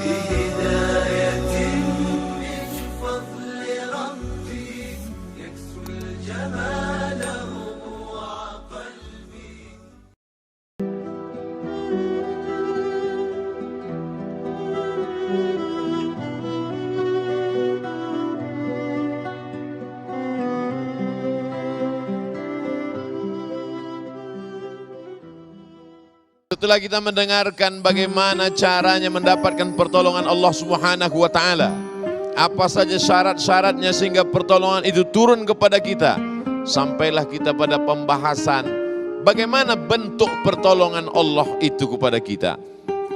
بهداية من فضل ربي يكسو الجمال ربوع قلبي. Setelah kita mendengarkan bagaimana caranya mendapatkan pertolongan Allah Subhanahu wa Ta'ala, apa saja syarat-syaratnya sehingga pertolongan itu turun kepada kita, sampailah kita pada pembahasan bagaimana bentuk pertolongan Allah itu kepada kita.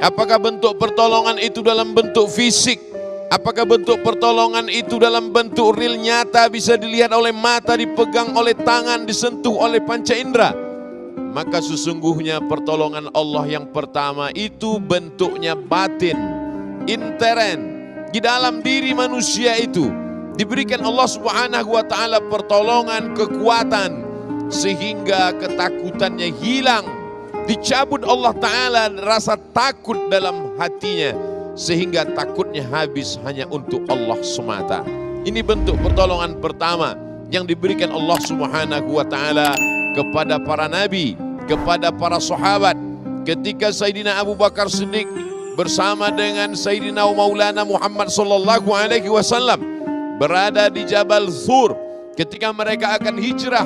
Apakah bentuk pertolongan itu dalam bentuk fisik? Apakah bentuk pertolongan itu dalam bentuk real nyata, bisa dilihat oleh mata, dipegang oleh tangan, disentuh oleh panca indera? Maka sesungguhnya pertolongan Allah yang pertama itu bentuknya batin, intern, di dalam diri manusia itu diberikan Allah Subhanahu wa Ta'ala pertolongan, kekuatan, sehingga ketakutannya hilang, dicabut Allah Ta'ala rasa takut dalam hatinya, sehingga takutnya habis hanya untuk Allah semata. Ini bentuk pertolongan pertama yang diberikan Allah Subhanahu wa Ta'ala kepada para nabi, kepada para sahabat. Ketika Sayyidina Abu Bakar Siddiq bersama dengan Sayyidina Maulana Muhammad sallallahu alaihi wasallam berada di Jabal Thur, ketika mereka akan hijrah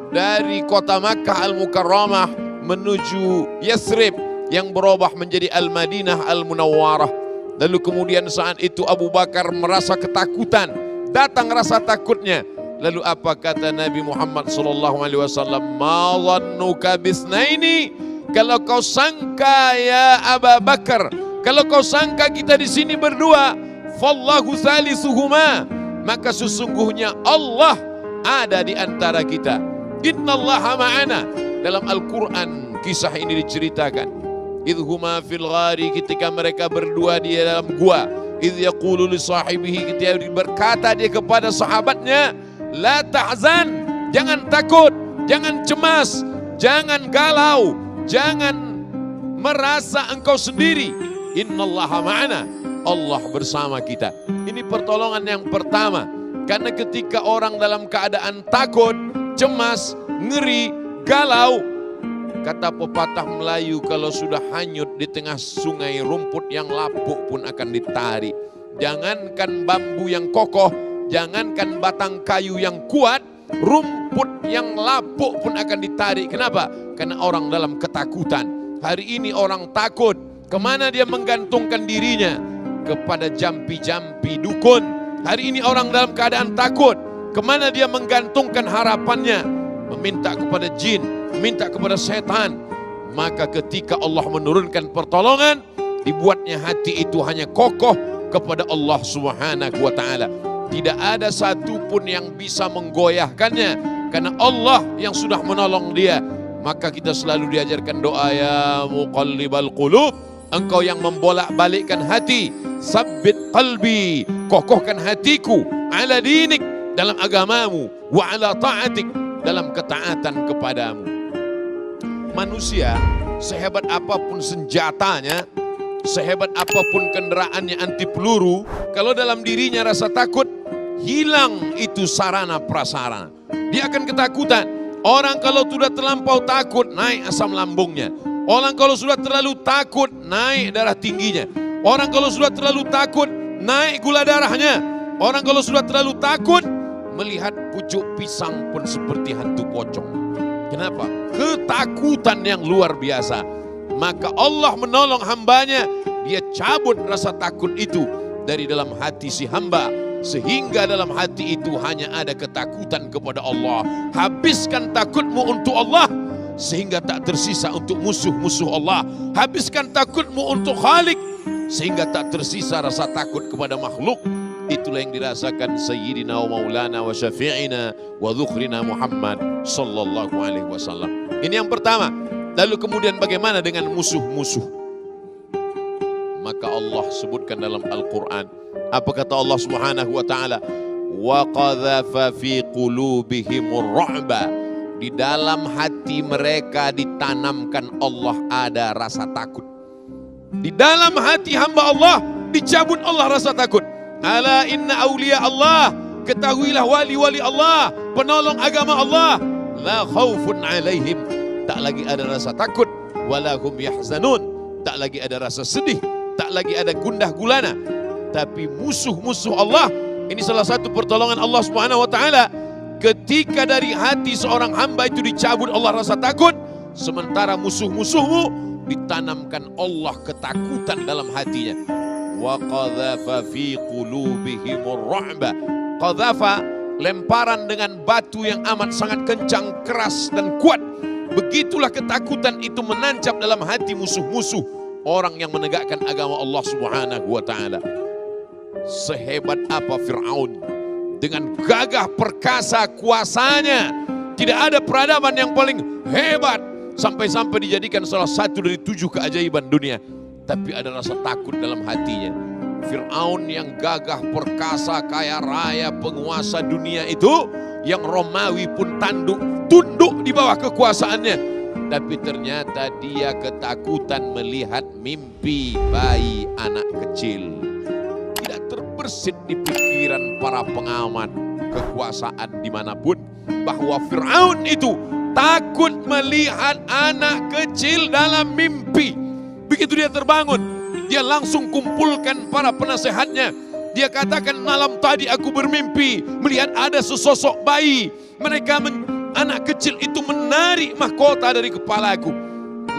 dari kota Makkah Al-Mukarramah menuju Yathrib yang berubah menjadi Al-Madinah Al-Munawwarah. Lalu kemudian saat itu Abu Bakar merasa ketakutan, datang rasa takutnya. Lalu apa kata Nabi Muhammad SAW? Ma dhannuka bisnaini, kalau kau sangka ya Abu Bakar, kalau kau sangka kita di sini berdua, fallahu salisuhuma, maka sesungguhnya Allah ada di antara kita. Innallaha ma'ana. Dalam Al-Quran kisah ini diceritakan. Idhuma fil ghari, ketika mereka berdua di dalam gua. Idh yaqulu li sahibihi, ketika berkata dia kepada sahabatnya, la tahzan, jangan takut, jangan cemas, jangan galau, jangan merasa engkau sendiri. Innallaha ma'ana, Allah bersama kita. Ini pertolongan yang pertama. Karena ketika orang dalam keadaan takut, cemas, ngeri, galau, kata pepatah Melayu, kalau sudah hanyut di tengah sungai, rumput yang lapuk pun akan ditarik. Jangankan bambu yang kokoh, jangankan batang kayu yang kuat, rumput yang lapuk pun akan ditarik. Kenapa? Karena orang dalam ketakutan. Hari ini orang takut. Kemana dia menggantungkan dirinya? Kepada jampi-jampi dukun. Hari ini orang dalam keadaan takut. Kemana dia menggantungkan harapannya? Meminta kepada jin, meminta kepada setan. Maka ketika Allah menurunkan pertolongan, dibuatnya hati itu hanya kokoh kepada Allah Subhanahu wa Ta'ala. Tidak ada satupun yang bisa menggoyahkannya, karena Allah yang sudah menolong dia. Maka kita selalu diajarkan doa, ya muqallibal qulub, engkau yang membolak-balikkan hati, sabbit qalbi, kokohkan hatiku, ala dinik, dalam agamamu, wa ala ta'atik, dalam ketaatan kepadamu. Manusia sehebat apapun senjatanya, sehebat apapun kendaraannya anti peluru, kalau dalam dirinya rasa takut, hilang itu sarana prasarana. Dia akan ketakutan. Orang kalau sudah terlampau takut, naik asam lambungnya. Orang kalau sudah terlalu takut, naik darah tingginya. Orang kalau sudah terlalu takut, naik gula darahnya. Orang kalau sudah terlalu takut, melihat pucuk pisang pun seperti hantu pocong. Kenapa? Ketakutan yang luar biasa. Maka Allah menolong hambanya, dia cabut rasa takut itu dari dalam hati si hamba, sehingga dalam hati itu hanya ada ketakutan kepada Allah. Habiskan takutmu untuk Allah, sehingga tak tersisa untuk musuh-musuh Allah. Habiskan takutmu untuk Khalik, sehingga tak tersisa rasa takut kepada makhluk. Itulah yang dirasakan Sayyidina wa Maulana wa Syafi'ina wa Dhukhrina Muhammad sallallahu alaihi wasallam. Ini yang pertama. Lalu kemudian bagaimana dengan musuh-musuh? Maka Allah sebutkan dalam Al-Quran. Apa kata Allah Subhanahu wa Ta'ala? Wa qadhafa fi qulubihimur ru'ba. Di dalam hati mereka ditanamkan Allah ada rasa takut. Di dalam hati hamba Allah dicabut Allah rasa takut. Ala inna awliya Allah, ketahuilah wali-wali Allah, penolong agama Allah, la khaufun alaihim, tak lagi ada rasa takut, walahum yahzanun, tak lagi ada rasa sedih, tak lagi ada gundah gulana. Tapi musuh-musuh Allah, ini salah satu pertolongan Allah Subhanahu wa taala. Ketika dari hati seorang hamba itu dicabut Allah rasa takut, sementara musuh-musuhmu ditanamkan Allah ketakutan dalam hatinya. Wa qadhafa fi qulubihimur ru'ba. Qadhafa, lemparan dengan batu yang amat sangat kencang, keras dan kuat. Begitulah ketakutan itu menancap dalam hati musuh-musuh orang yang menegakkan agama Allah Subhanahu wa taala. Sehebat apa Fir'aun, dengan gagah perkasa kuasanya, tidak ada peradaban yang paling hebat sampai-sampai dijadikan salah satu dari 7 keajaiban dunia. Tapi ada rasa takut dalam hatinya. Fir'aun yang gagah perkasa, kaya raya, penguasa dunia itu, yang Romawi pun tunduk di bawah kekuasaannya. Tapi ternyata dia ketakutan melihat mimpi bayi anak kecil. Tidak terbersit di pikiran para pengamat kekuasaan dimanapun bahwa Fir'aun itu takut melihat anak kecil dalam mimpi. Begitu dia terbangun, dia langsung kumpulkan para penasehatnya. Dia katakan, malam tadi aku bermimpi melihat ada sesosok bayi. Anak kecil itu menarik mahkota dari kepalaku.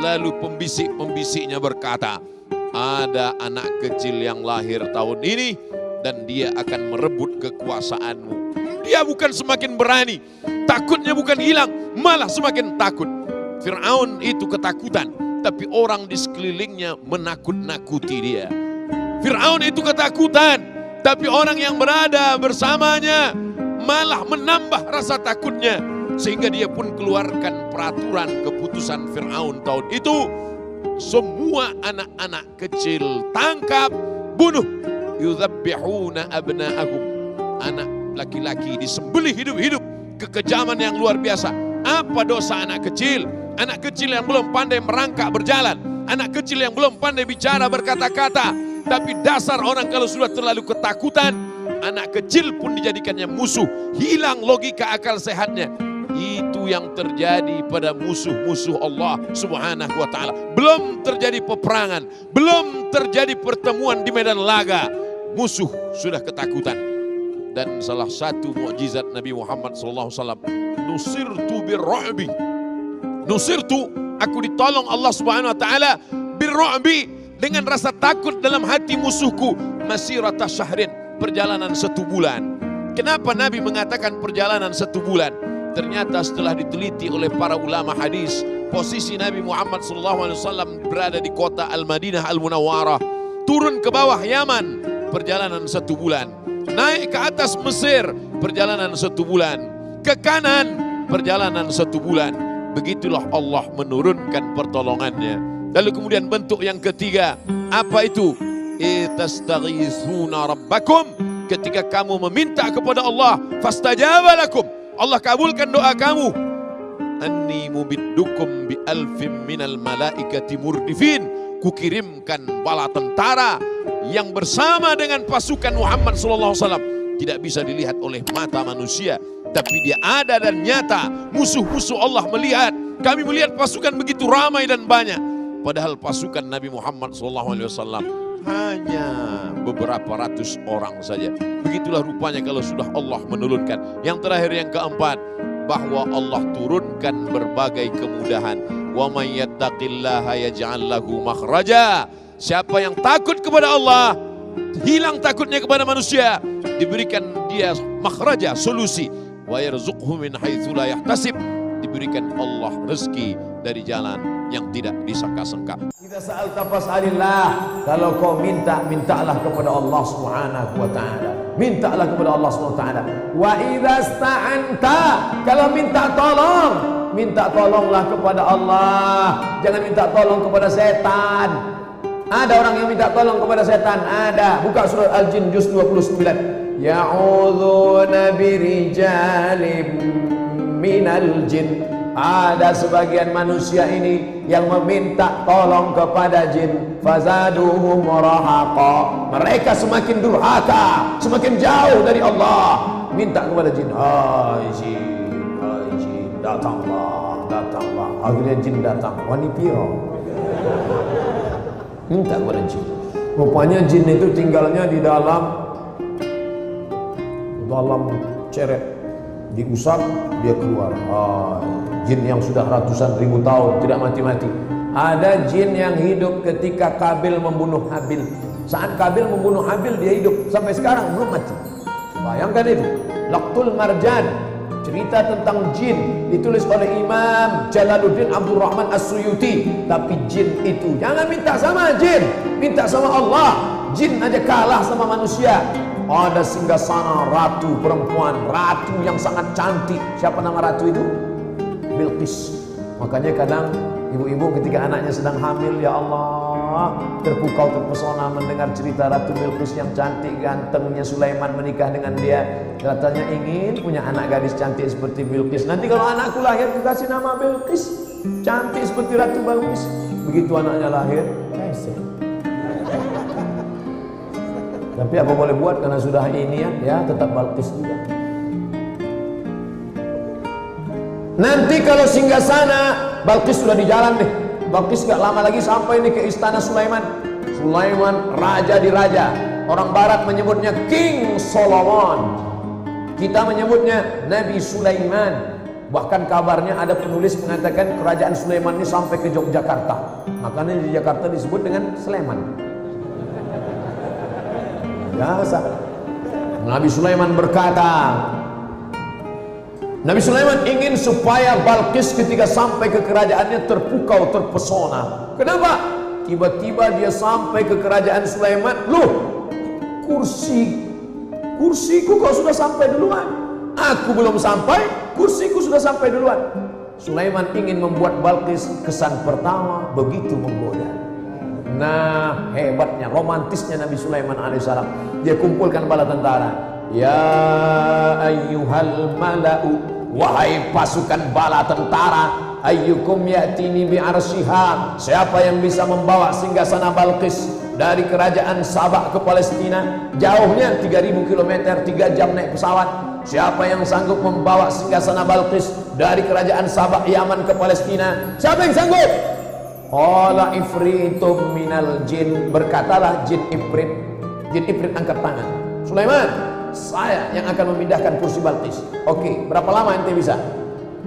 Lalu pembisik-pembisiknya berkata, ada anak kecil yang lahir tahun ini dan dia akan merebut kekuasaanmu. Dia bukan semakin berani, takutnya bukan hilang, malah semakin takut. Fir'aun itu ketakutan, tapi orang di sekelilingnya menakut-nakuti dia. Fir'aun itu ketakutan, tapi orang yang berada bersamanya malah menambah rasa takutnya. Sehingga dia pun keluarkan peraturan keputusan Fir'aun tahun itu. Semua anak-anak kecil tangkap, bunuh. Yudhabbihuna abna'ahum. Anak laki-laki disembelih hidup-hidup. Kekejaman yang luar biasa. Apa dosa anak kecil? Anak kecil yang belum pandai merangkak berjalan. Anak kecil yang belum pandai bicara berkata-kata. Tapi dasar orang kalau sudah terlalu ketakutan, anak kecil pun dijadikannya musuh. Hilang logika akal sehatnya. Itu yang terjadi pada musuh-musuh Allah Subhanahu wa ta'ala. Belum terjadi peperangan, belum terjadi pertemuan di medan laga, musuh sudah ketakutan. Dan salah satu mukjizat Nabi Muhammad SAW, nusirtu birru'bi. Nusirtu, aku ditolong Allah Subhanahu wa ta'ala birru'bi, dengan rasa takut dalam hati musuhku. Masirata syahrin, perjalanan 1 bulan. Kenapa Nabi mengatakan perjalanan 1 bulan? Ternyata setelah diteliti oleh para ulama hadis, posisi Nabi Muhammad SAW berada di kota Al-Madinah Al-Munawwarah, turun ke bawah Yaman, perjalanan 1 bulan, naik ke atas Mesir, perjalanan 1 bulan, ke kanan, perjalanan 1 bulan. Begitulah Allah menurunkan pertolongannya. Lalu kemudian bentuk yang ketiga, apa itu? Itastaghithuna rabbakum, ketika kamu meminta kepada Allah, fastajaba lakum, Allah kabulkan doa kamu. Anni mubiddukum bi alfim minal malaikati murdifin, kukirimkan bala tentara yang bersama dengan pasukan Muhammad SAW. Tidak bisa dilihat oleh mata manusia, tapi dia ada dan nyata. Musuh-musuh Allah melihat. Kami melihat pasukan begitu ramai dan banyak, padahal pasukan Nabi Muhammad SAW hanya beberapa ratus orang saja. Begitulah rupanya kalau sudah Allah menurunkan. Yang terakhir, yang keempat, bahwa Allah turunkan berbagai kemudahan. Wa may yattaqillaha yaj'al lahu makhraja. Siapa yang takut kepada Allah, hilang takutnya kepada manusia, diberikan dia makhraja, solusi. Wa yarzuqhu min haitsu la yahtasib, diberikan Allah rezeki dari jalan yang tidak disangka-sangka. Idza sa'alta fas'alillah, kalau kau minta, mintalah kepada Allah Subhanahu wa taala. Mintalah kepada Allah Subhanahu wa taala. Wa idza sta'anta, kalau minta tolonglah kepada Allah. Jangan minta tolong kepada setan. Ada orang yang minta tolong kepada setan, ada. Buka surat Al-Jin juz 29. Ya'udzuna birijalim minal jin. Ada sebagian manusia ini yang meminta tolong kepada jin, fazaduhum rahaqa, mereka semakin durhaka, semakin jauh dari Allah. Minta kepada jin, hai jin, datanglah, datanglah. Akhirnya jin datang, wani piro. Minta kepada jin. Rupanya jin itu tinggalnya di dalam ceret, diusap dia keluar. Jin yang sudah ratusan ribu tahun tidak mati-mati. Ada jin yang hidup ketika Kabil membunuh Habil. Saat Kabil membunuh Habil dia hidup sampai sekarang belum mati. Bayangkan itu. Laqtul Marjan, cerita tentang jin ditulis oleh Imam Jalaluddin Abdul Rahman As-Suyuti. Tapi jin itu jangan minta sama jin, minta sama Allah. Jin aja kalah sama manusia. Ada singgasana ratu perempuan, ratu yang sangat cantik. Siapa nama ratu itu? Bilqis. Makanya kadang ibu-ibu ketika anaknya sedang hamil, ya Allah, terpukau terpesona mendengar cerita Ratu Bilqis yang cantik, gantengnya Sulaiman menikah dengan dia. Katanya ingin punya anak gadis cantik seperti Bilqis. Nanti kalau anakku lahir dikasih nama Bilqis, cantik seperti Ratu Bilqis. Begitu anaknya lahir, tapi apa boleh buat, karena sudah ini ya tetap Bilqis juga. Nanti kalau singgah sana, Bilqis sudah di jalan nih. Bilqis gak lama lagi sampai nih ke istana Sulaiman. Sulaiman raja di raja. Orang barat menyebutnya King Solomon. Kita menyebutnya Nabi Sulaiman. Bahkan kabarnya ada penulis mengatakan kerajaan Sulaiman ini sampai ke Yogyakarta. Makanya di Jakarta disebut dengan Sleman. Biasa. Nabi Sulaiman berkata, Nabi Sulaiman ingin supaya Bilqis ketika sampai ke kerajaannya terpukau, terpesona. Kenapa? Tiba-tiba dia sampai ke kerajaan Sulaiman. Loh, kursiku kok sudah sampai duluan. Aku belum sampai, kursiku sudah sampai duluan. Sulaiman ingin membuat Bilqis kesan pertama begitu menggoda. Nah, hebatnya, romantisnya Nabi Sulaiman alaihissalam. Dia kumpulkan bala tentara. Ya ayyuhal mala'u, wahai pasukan bala tentara, ayyukum ya'tini bi'arsyiha, siapa yang bisa membawa singgasana Bilqis dari kerajaan Sabah ke Palestina, jauhnya 3000 km, 3 jam naik pesawat. Siapa yang sanggup membawa singgasana Bilqis dari kerajaan Sabah Yaman ke Palestina? Siapa yang sanggup? Qala ifritum minal jin, berkatalah jin ifrit. Jin ifrit angkat tangan. Sulaiman, saya yang akan memindahkan kursi Bilqis. Oke, berapa lama ente bisa?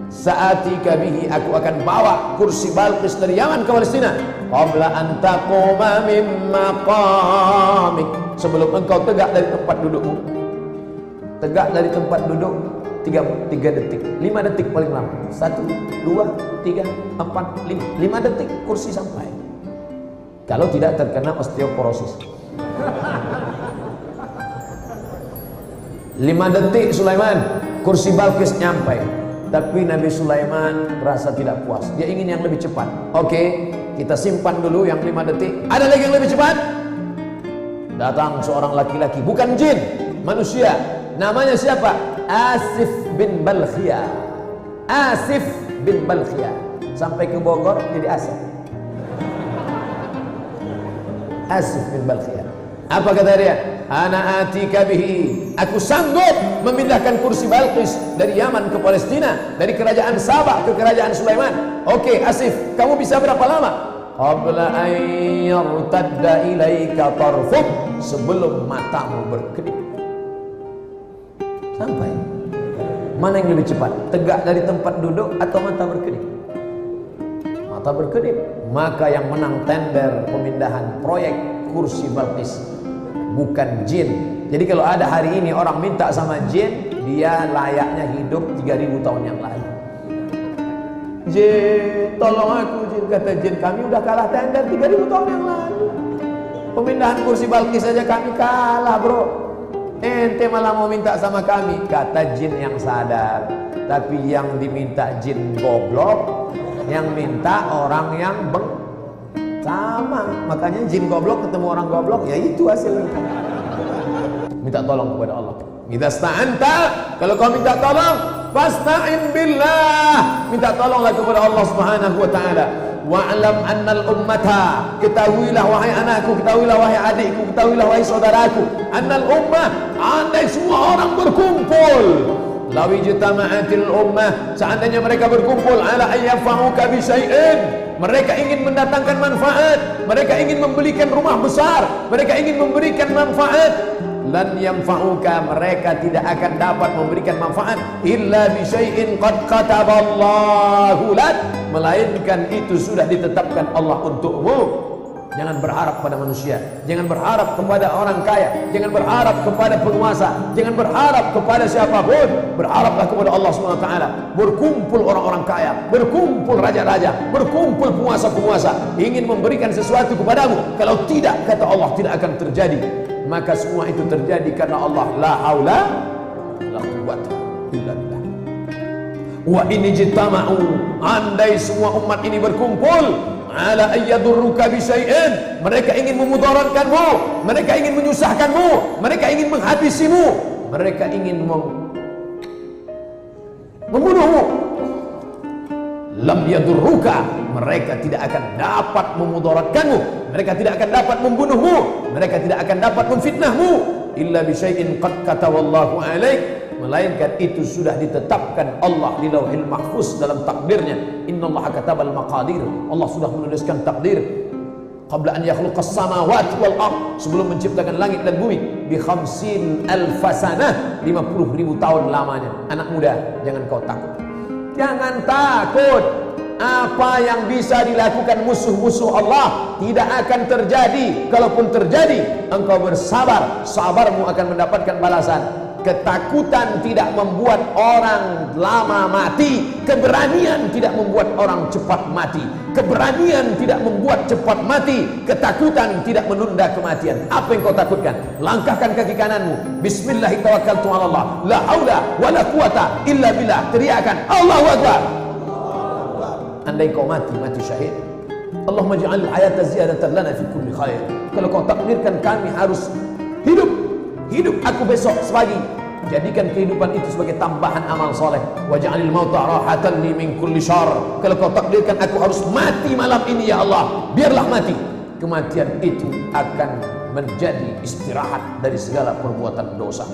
Sa'atika bihi, aku akan bawa kursi Bilqis dari Yaman ke Palestina. Qabla an taquma min maqamik, sebelum engkau tegak dari tempat dudukmu. Tegak dari tempat duduk 3 detik, 5 detik paling lama. 1, 2, 3, 4, 5 detik kursi sampai. Kalau tidak terkena osteoporosis. 5 detik Sulaiman, kursi Bilqis nyampai. Tapi Nabi Sulaiman rasa tidak puas. Dia ingin yang lebih cepat. Oke, kita simpan dulu yang 5 detik. Ada lagi yang lebih cepat? Datang seorang laki-laki, bukan jin, manusia. Namanya siapa? Asif bin Balkhiyah. Asif bin Balkhiyah. Sampai ke Bogor jadi Asif. Asif bin Balkhiyah. Apa kata dia? Ana atika bihi, aku sanggup memindahkan kursi Bilqis dari Yaman ke Palestina, dari kerajaan Sabah ke kerajaan Sulaiman. Oke, Asif, kamu bisa berapa lama? Qabla an yartadda ilaika tarfuk, sebelum matamu berkedip. Sampai. Mana yang lebih cepat? Tegak dari tempat duduk atau mata berkedip? Mata berkedip. Maka yang menang tender pemindahan proyek kursi Bilqis bukan jin. Jadi kalau ada hari ini orang minta sama jin, dia layaknya hidup 3000 tahun yang lalu. Jin, tolong aku jin. Kata jin, kami udah kalah tender 3000 tahun yang lalu. Pemindahan kursi Bilqis saja kami kalah, bro. Ente malah mau minta sama kami. Kata jin yang sadar. Tapi yang diminta jin goblok, yang minta orang yang sama. Makanya jin goblok ketemu orang goblok, ya itu hasilnya. Minta tolong kepada Allah. Idza sta'anta, kalau kau minta tolong, Fasta'in billah. Minta tolonglah kepada Allah Subhanahu wa taala. Wa'lam annal ummata, ketahuilah wahai anakku, ketahuilah wahai adikku, ketahuilah wahai saudaraku, annal ummah, andai semua orang berkumpul, lawi jitama'atil ummah, seandainya mereka berkumpul ala ayyafa'uka bisyai'in, mereka ingin mendatangkan manfaat, mereka ingin membelikan rumah besar, mereka ingin memberikan manfaat, lan yanfa'uka, mereka tidak akan dapat memberikan manfaat illa bisyai'in qad kataballahu lak, melainkan itu sudah ditetapkan Allah untukmu. Jangan berharap pada manusia, jangan berharap kepada orang kaya, jangan berharap kepada penguasa, jangan berharap kepada siapapun, berharaplah kepada Allah SWT. Berkumpul orang-orang kaya, berkumpul raja-raja, berkumpul penguasa-penguasa ingin memberikan sesuatu kepadamu, kalau tidak, kata Allah, tidak akan terjadi. Maka semua itu terjadi karena Allah. La haula la quwwata illa billah. Wa in ijtama'u, andai semua umat ini berkumpul ala ayyadurruka bisyai'in, mereka ingin memudaratkanmu, mereka ingin menyusahkanmu, mereka ingin menghabisimu, mereka ingin membunuhmu, lam yadurruka, mereka tidak akan dapat memudaratkanmu, mereka tidak akan dapat membunuhmu, mereka tidak akan dapat memfitnahmu, illa bisyai'in qad kataballahu alaik, melainkan itu sudah ditetapkan Allah di Lauhil Mahfuz dalam takdirnya. Innallaha katabal maqadir, Allah sudah menuliskan takdir qabla an yakhluqas samawati wal ard, sebelum menciptakan langit dan bumi, bi 50,000 sanah, 50.000 tahun lamanya. Anak muda, jangan kau takut, jangan takut. Apa yang bisa dilakukan musuh-musuh Allah tidak akan terjadi. Kalaupun terjadi, engkau bersabar, sabarmu akan mendapatkan balasan. Ketakutan tidak membuat orang lama mati, keberanian tidak membuat orang cepat mati. Keberanian tidak membuat cepat mati, ketakutan tidak menunda kematian. Apa yang kau takutkan? Langkahkan kaki kananmu, bismillahi tawakkaltu ala Allah, la haula wala quwata illa billah. Teriakan Allahu Akbar. Andai kau mati, mati syahid. Allahumma ja'al hayata ziyadatan lana fi kulli khair. Kalau kau takdirkan kami harus hidup aku besok pagi, jadikan kehidupan itu sebagai tambahan amal soleh. Waj'alil mauta rahatan li min kulli syarr. Kalau kau takdirkan aku harus mati malam ini, ya Allah, biarlah mati. Kematian itu akan menjadi istirahat dari segala perbuatan dosa.